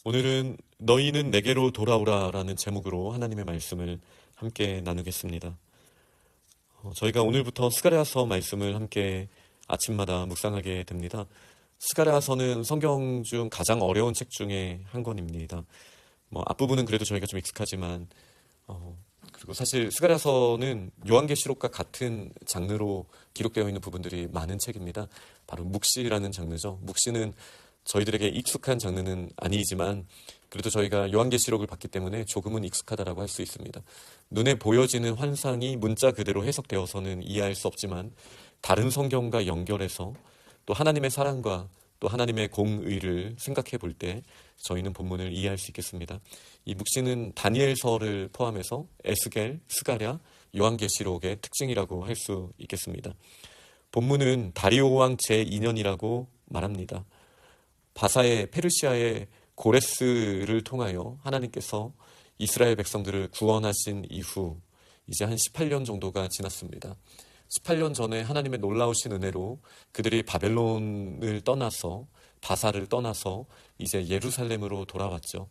오늘은 너희는 내게로 돌아오라라는 제목으로 하나님의 말씀을 함께 나누겠습니다. 저희가 오늘부터 스가랴서 말씀을 함께 아침마다 묵상하게 됩니다. 스가랴서는 성경 중 가장 어려운 책 중에 한 권입니다. 앞부분은 그래도 저희가 좀 익숙하지만 그리고 사실 스가랴서는 요한계시록과 같은 장르로 기록되어 있는 부분들이 많은 책입니다. 바로 묵시라는 장르죠. 묵시는 저희들에게 익숙한 장르는 아니지만 그래도 저희가 요한계시록을 봤기 때문에 조금은 익숙하다라고 할 수 있습니다. 눈에 보여지는 환상이 문자 그대로 해석되어서는 이해할 수 없지만 다른 성경과 연결해서 또 하나님의 사랑과 또 하나님의 공의를 생각해 볼 때 저희는 본문을 이해할 수 있겠습니다. 이 묵시는 다니엘서를 포함해서 에스겔, 스가랴, 요한계시록의 특징이라고 할 수 있겠습니다. 본문은 다리오 왕 제2년이라고 말합니다. 바사의 페르시아의 고레스를 통하여 하나님께서 이스라엘 백성들을 구원하신 이후 이제 한 18년 정도가 지났습니다. 18년 전에 하나님의 놀라우신 은혜로 그들이 바벨론을 떠나서 바사를 떠나서 이제 예루살렘으로 돌아왔죠.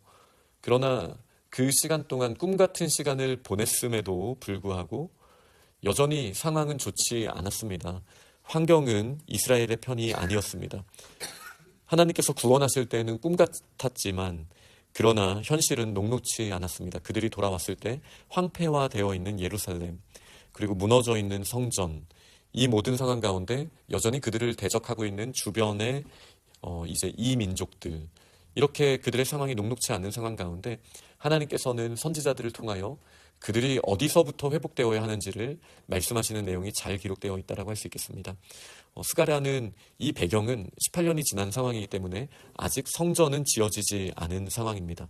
그러나 그 시간 동안 꿈같은 시간을 보냈음에도 불구하고 여전히 상황은 좋지 않았습니다. 환경은 이스라엘의 편이 아니었습니다. 하나님께서 구원하실 때는 꿈 같았지만 그러나 현실은 녹록치 않았습니다. 그들이 돌아왔을 때 황폐화되어 있는 예루살렘, 그리고 무너져 있는 성전, 이 모든 상황 가운데 여전히 그들을 대적하고 있는 주변의 이제 이민족들, 이렇게 그들의 상황이 녹록치 않은 상황 가운데 하나님께서는 선지자들을 통하여 그들이 어디서부터 회복되어야 하는지를 말씀하시는 내용이 잘 기록되어 있다고 할 수 있겠습니다. 스가랴는 이 배경은 18년이 지난 상황이기 때문에 아직 성전은 지어지지 않은 상황입니다.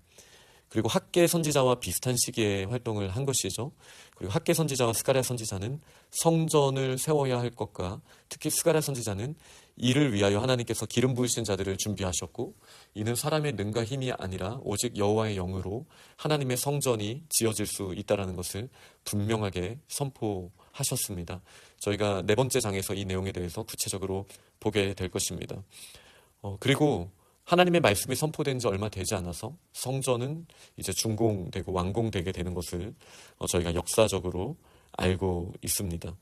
그리고 학계 선지자와 비슷한 시기에 활동을 한 것이죠. 그리고 학계 선지자와 스가랴 선지자는 성전을 세워야 할 것과 특히 스가랴 선지자는 이를 위하여 하나님께서 기름 부으신 자들을 준비하셨고 이는 사람의 능과 힘이 아니라 오직 여호와의 영으로 하나님의 성전이 지어질 수 있다는 것을 분명하게 선포하셨습니다. 저희가 네 번째 장에서 이 내용에 대해서 구체적으로 보게 될 것입니다. 그리고 하나님의 말씀이 선포된 지 얼마 되지 않아서 성전은 이제 준공되고 완공되게 되는 것을 저희가 역사적으로 알고 있습니다.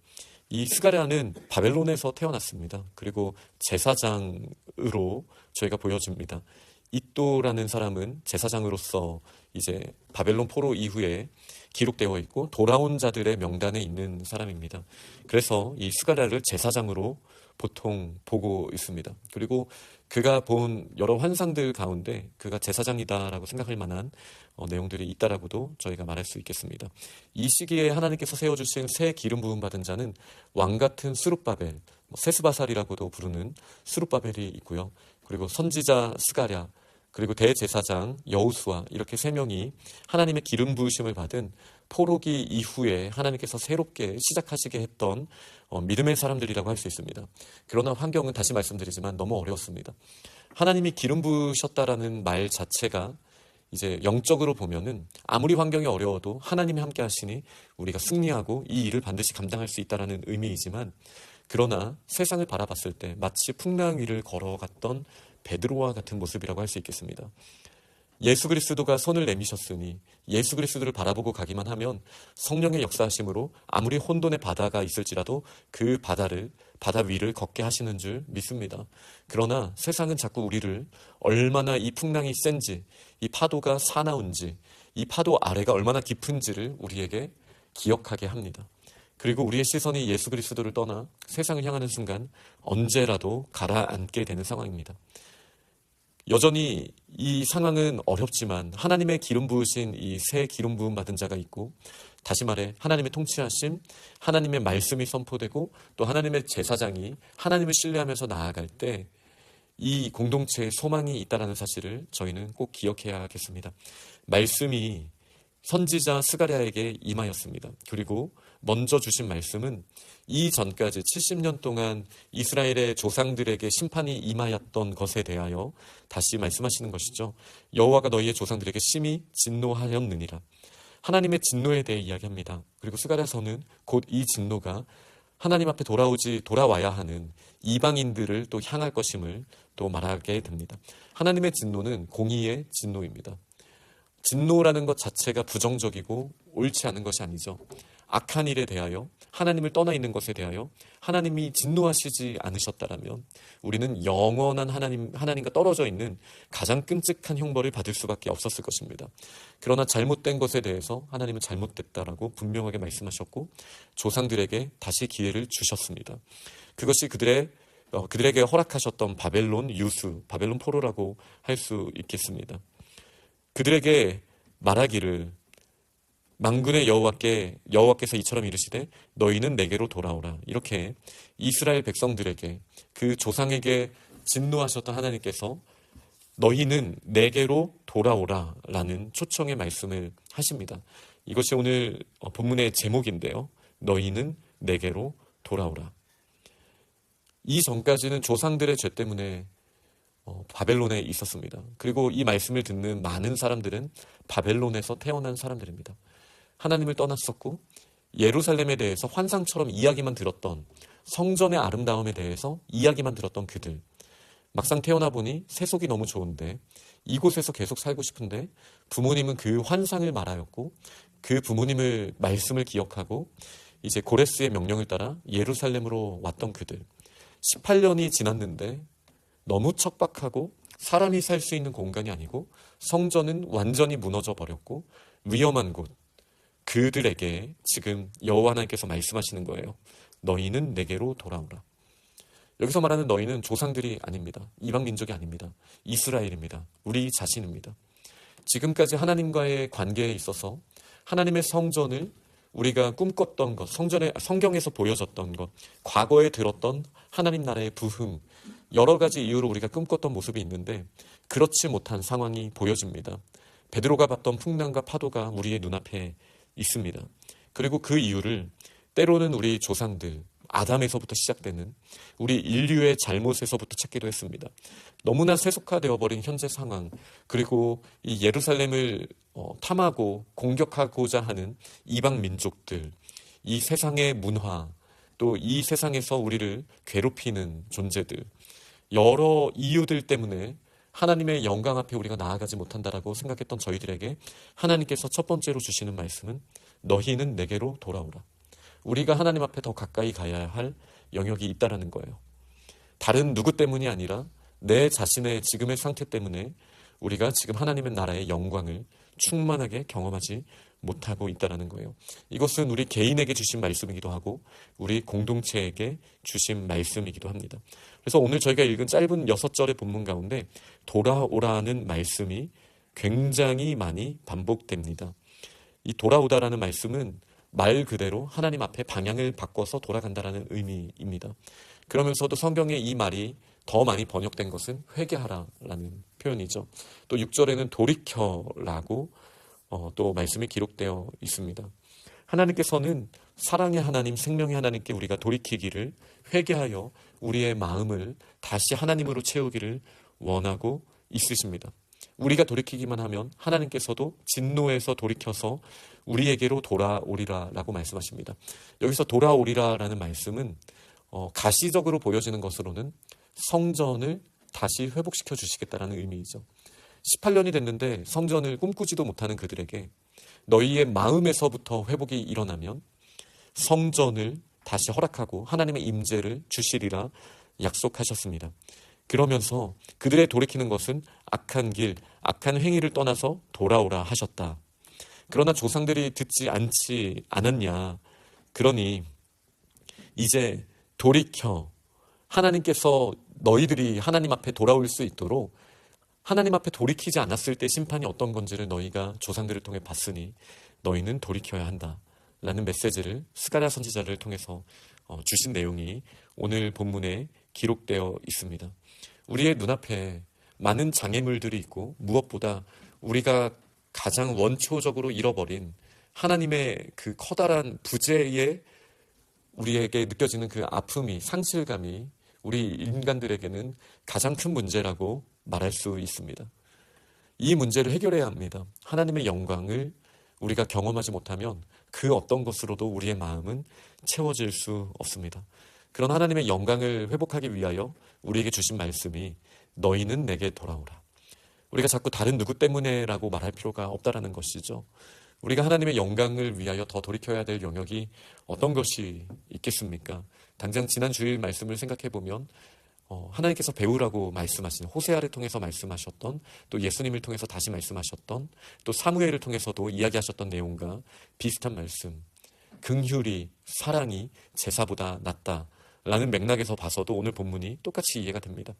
이 스가랴는 바벨론에서 태어났습니다. 그리고 제사장으로 저희가 보여집니다. 이또라는 사람은 제사장으로서 이제 바벨론 포로 이후에 기록되어 있고 돌아온 자들의 명단에 있는 사람입니다. 그래서 이 스가랴를 제사장으로 보통 보고 있습니다. 그리고 그가 본 여러 환상들 가운데 그가 제사장이다라고 생각할 만한 내용들이 있다라고도 저희가 말할 수 있겠습니다. 이 시기에 하나님께서 세워주신 새 기름 부음 받은 자는 왕같은 스룹바벨, 세스바살이라고도 부르는 스룹바벨이 있고요. 그리고 선지자 스가랴, 그리고 대제사장 여호수아, 이렇게 세 명이 하나님의 기름 부으심을 받은 포로기 이후에 하나님께서 새롭게 시작하시게 했던 믿음의 사람들이라고 할 수 있습니다. 그러나 환경은 다시 말씀드리지만 너무 어려웠습니다. 하나님이 기름 부으셨다라는 말 자체가 이제 영적으로 보면은 아무리 환경이 어려워도 하나님이 함께 하시니 우리가 승리하고 이 일을 반드시 감당할 수 있다라는 의미이지만, 그러나 세상을 바라봤을 때 마치 풍랑 위를 걸어갔던 베드로와 같은 모습이라고 할 수 있겠습니다. 예수 그리스도가 손을 내미셨으니 예수 그리스도를 바라보고 가기만 하면 성령의 역사하심으로 아무리 혼돈의 바다가 있을지라도 그 바다 위를 걷게 하시는 줄 믿습니다. 그러나 세상은 자꾸 우리를 얼마나 이 풍랑이 센지, 이 파도가 사나운지, 이 파도 아래가 얼마나 깊은지를 우리에게 기억하게 합니다. 그리고 우리의 시선이 예수 그리스도를 떠나 세상을 향하는 순간 언제라도 가라앉게 되는 상황입니다. 여전히 이 상황은 어렵지만 하나님의 기름 부으신 이 새 기름 부음 받은 자가 있고, 다시 말해 하나님의 통치하심, 하나님의 말씀이 선포되고 또 하나님의 제사장이 하나님을 신뢰하면서 나아갈 때 이 공동체에 소망이 있다는 사실을 저희는 꼭 기억해야 하겠습니다. 말씀이 선지자 스가랴에게 임하였습니다. 그리고 먼저 주신 말씀은 이전까지 70년 동안 이스라엘의 조상들에게 심판이 임하였던 것에 대하여 다시 말씀하시는 것이죠. 여호와가 너희의 조상들에게 심히 진노하였느니라. 하나님의 진노에 대해 이야기합니다. 그리고 스가랴서는 곧 이 진노가 하나님 앞에 돌아와야 하는 이방인들을 또 향할 것임을 또 말하게 됩니다. 하나님의 진노는 공의의 진노입니다. 진노라는 것 자체가 부정적이고 옳지 않은 것이 아니죠. 악한 일에 대하여, 하나님을 떠나 있는 것에 대하여 하나님이 진노하시지 않으셨다라면 우리는 영원한 하나님과 떨어져 있는 가장 끔찍한 형벌을 받을 수밖에 없었을 것입니다. 그러나 잘못된 것에 대해서 하나님은 잘못됐다라고 분명하게 말씀하셨고 조상들에게 다시 기회를 주셨습니다. 그것이 그들에게 허락하셨던 바벨론 유수, 바벨론 포로라고 할 수 있겠습니다. 그들에게 말하기를 만군의 여호와께서 이처럼 이르시되 너희는 내게로 돌아오라. 이렇게 이스라엘 백성들에게, 그 조상에게 진노하셨던 하나님께서 너희는 내게로 돌아오라 라는 초청의 말씀을 하십니다. 이것이 오늘 본문의 제목인데요. 너희는 내게로 돌아오라. 이 전까지는 조상들의 죄 때문에 바벨론에 있었습니다. 그리고 이 말씀을 듣는 많은 사람들은 바벨론에서 태어난 사람들입니다. 하나님을 떠났었고 예루살렘에 대해서 환상처럼 이야기만 들었던, 성전의 아름다움에 대해서 이야기만 들었던 그들, 막상 태어나 보니 세속이 너무 좋은데 이곳에서 계속 살고 싶은데 부모님은 그 환상을 말하였고 그 부모님의 말씀을 기억하고 이제 고레스의 명령을 따라 예루살렘으로 왔던 그들, 18년이 지났는데 너무 척박하고 사람이 살 수 있는 공간이 아니고 성전은 완전히 무너져 버렸고 위험한 곳, 그들에게 지금 여호와 하나님께서 말씀하시는 거예요. 너희는 내게로 돌아오라. 여기서 말하는 너희는 조상들이 아닙니다. 이방 민족이 아닙니다. 이스라엘입니다. 우리 자신입니다. 지금까지 하나님과의 관계에 있어서 하나님의 성전을 우리가 꿈꿨던 것, 성경에서 보여졌던 것, 과거에 들었던 하나님 나라의 부흥, 여러 가지 이유로 우리가 꿈꿨던 모습이 있는데 그렇지 못한 상황이 보여집니다. 베드로가 봤던 풍랑과 파도가 우리의 눈앞에 있습니다. 그리고 그 이유를 때로는 우리 조상들, 아담에서부터 시작되는 우리 인류의 잘못에서부터 찾기도 했습니다. 너무나 세속화되어 버린 현재 상황, 그리고 이 예루살렘을 탐하고 공격하고자 하는 이방 민족들, 이 세상의 문화, 또 이 세상에서 우리를 괴롭히는 존재들, 여러 이유들 때문에 하나님의 영광 앞에 우리가 나아가지 못한다라고 생각했던 저희들에게 하나님께서 첫 번째로 주시는 말씀은 너희는 내게로 돌아오라. 우리가 하나님 앞에 더 가까이 가야 할 영역이 있다라는 거예요. 다른 누구 때문이 아니라 내 자신의 지금의 상태 때문에 우리가 지금 하나님의 나라의 영광을 충만하게 경험하지 못하고 있다는 거예요. 이것은 우리 개인에게 주신 말씀이기도 하고 우리 공동체에게 주신 말씀이기도 합니다. 그래서 오늘 저희가 읽은 짧은 6절의 본문 가운데 돌아오라는 말씀이 굉장히 많이 반복됩니다. 이 돌아오다라는 말씀은 말 그대로 하나님 앞에 방향을 바꿔서 돌아간다라는 의미입니다. 그러면서도 성경에 이 말이 더 많이 번역된 것은 회개하라라는 표현이죠. 또 6절에는 돌이켜라고 또 말씀이 기록되어 있습니다. 하나님께서는 사랑의 하나님, 생명의 하나님께 우리가 돌이키기를, 회개하여 우리의 마음을 다시 하나님으로 채우기를 원하고 있으십니다. 우리가 돌이키기만 하면 하나님께서도 진노에서 돌이켜서 우리에게로 돌아오리라 라고 말씀하십니다. 여기서 돌아오리라 라는 말씀은 가시적으로 보여지는 것으로는 성전을 다시 회복시켜 주시겠다라는 의미이죠. 18년이 됐는데 성전을 꿈꾸지도 못하는 그들에게 너희의 마음에서부터 회복이 일어나면 성전을 다시 허락하고 하나님의 임재를 주시리라 약속하셨습니다. 그러면서 그들의 돌이키는 것은 악한 길, 악한 행위를 떠나서 돌아오라 하셨다. 그러나 조상들이 듣지 않았냐. 그러니 이제 돌이켜 하나님께서 너희들이 하나님 앞에 돌아올 수 있도록, 하나님 앞에 돌이키지 않았을 때 심판이 어떤 건지를 너희가 조상들을 통해 봤으니 너희는 돌이켜야 한다 라는 메시지를 스가랴 선지자를 통해서 주신 내용이 오늘 본문에 기록되어 있습니다. 우리의 눈앞에 많은 장애물들이 있고 무엇보다 우리가 가장 원초적으로 잃어버린 하나님의 그 커다란 부재에 우리에게 느껴지는 그 아픔이, 상실감이 우리 인간들에게는 가장 큰 문제라고 말할 수 있습니다. 이 문제를 해결해야 합니다. 하나님의 영광을 우리가 경험하지 못하면 그 어떤 것으로도 우리의 마음은 채워질 수 없습니다. 그런 하나님의 영광을 회복하기 위하여 우리에게 주신 말씀이 너희는 내게 돌아오라. 우리가 자꾸 다른 누구 때문에라고 말할 필요가 없다라는 것이죠. 우리가 하나님의 영광을 위하여 더 돌이켜야 될 영역이 어떤 것이 있겠습니까? 당장 지난 주일 말씀을 생각해 보면 하나님께서 배우라고 말씀하신 호세아를 통해서 말씀하셨던, 또 예수님을 통해서 다시 말씀하셨던, 또 사무엘을 통해서도 이야기하셨던 내용과 비슷한 말씀, 긍휼이 사랑이 제사보다 낫다라는 맥락에서 봐서도 오늘 본문이 똑같이 이해가 됩니다.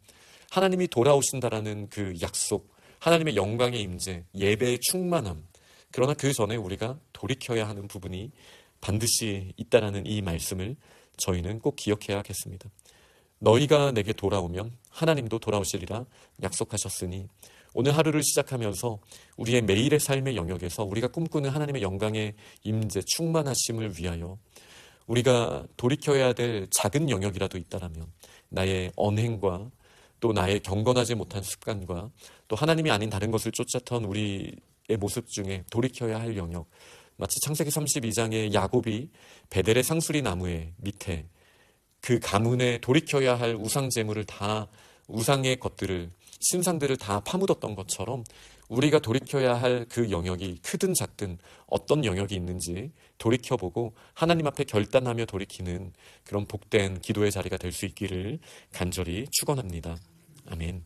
하나님이 돌아오신다라는 그 약속, 하나님의 영광의 임재, 예배의 충만함, 그러나 그 전에 우리가 돌이켜야 하는 부분이 반드시 있다라는 이 말씀을 저희는 꼭 기억해야 하겠습니다. 너희가 내게 돌아오면 하나님도 돌아오시리라 약속하셨으니, 오늘 하루를 시작하면서 우리의 매일의 삶의 영역에서 우리가 꿈꾸는 하나님의 영광의 임재 충만하심을 위하여 우리가 돌이켜야 될 작은 영역이라도 있다라면, 나의 언행과 또 나의 경건하지 못한 습관과 또 하나님이 아닌 다른 것을 쫓았던 우리의 모습 중에 돌이켜야 할 영역, 마치 창세기 32장의 야곱이 베델의 상수리 나무의 밑에 그 가문에 돌이켜야 할 우상 제물을 다, 우상의 것들을, 신상들을 다 파묻었던 것처럼 우리가 돌이켜야 할 그 영역이 크든 작든 어떤 영역이 있는지 돌이켜보고 하나님 앞에 결단하며 돌이키는 그런 복된 기도의 자리가 될 수 있기를 간절히 축원합니다. 아멘.